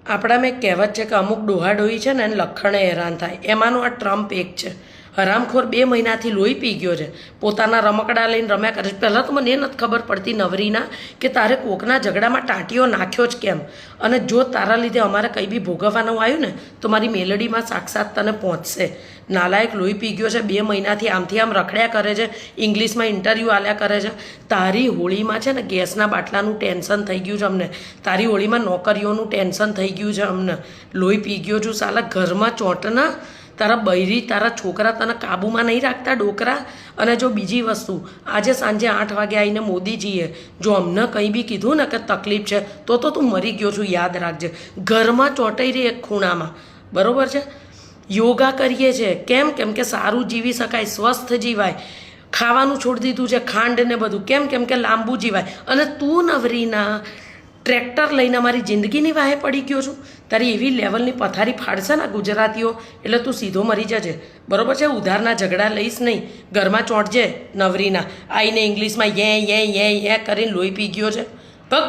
આપણામાં એક કહેવત છે કે અમુક ડોહા ડોહી છે ને એને લખણે હેરાન થાય, એમાંનો આ ટ્રમ્પ એક છે. હરામખોર 2 મહિનાથી લોહી પી ગયો છે, પોતાના રમકડા લઈને રમ્યા કરે છે. પહેલાં તો મને એ નથી ખબર પડતી નવરીના કે તારે કોકના ઝઘડામાં ટાંટીઓ નાખ્યો જ કેમ, અને જો તારા લીધે અમારે કંઈ બી ભોગવવાનું આવ્યું ને તો મારી મેલડીમાં સાક્ષાત તને પહોંચશે. નાલાયક લોહી પી ગયો છે, 2 મહિનાથી આમથી આમ રખડ્યા કરે છે, ઇંગ્લિશમાં ઇન્ટરવ્યૂ આલ્યા કરે છે. તારી હોળીમાં છે ને ગેસના બાટલાનું ટેન્શન થઈ ગયું છે અમને, તારી હોળીમાં નોકરીઓનું ટેન્શન થઈ ગયું છે અમને. લોહી પી ગયો છું સાલા, ઘરમાં ચોંટના. તારા બૈરી તારા છોકરા તને કાબૂમાં નહીં રાખતા ડોકરા. અને જો બીજી વસ્તુ, આજે સાંજે 8 વાગે આવીને મોદીજીએ જો અમને કંઈ બી કીધું ને કે તકલીફ છે તો તું મરી ગયો છું, યાદ રાખજે. ઘરમાં ચોંટાઈ રહી એક ખૂણામાં, બરાબર છે. યોગા કરીએ છીએ કેમ કે સારું જીવી શકાય, સ્વસ્થ જીવાય. ખાવાનું છોડી દીધું છે, ખાંડ ને બધું, કેમ કે લાંબુ જીવાય. અને તું નવરીના ટ્રેક્ટર લઈને અમારી જિંદગીની વાહે પડી ગયો છું. તારી એવી લેવલની પથારી ફાડશે ને ગુજરાતીઓ, એટલે તું સીધો મરી જજે, બરાબર છે. ઉધારના ઝઘડા લઈશ નહીં, ઘરમાં ચોંટજે નવરીના. આવીને ઇંગ્લિશમાં યે કરીને લોહી પી ગયો છે. પગ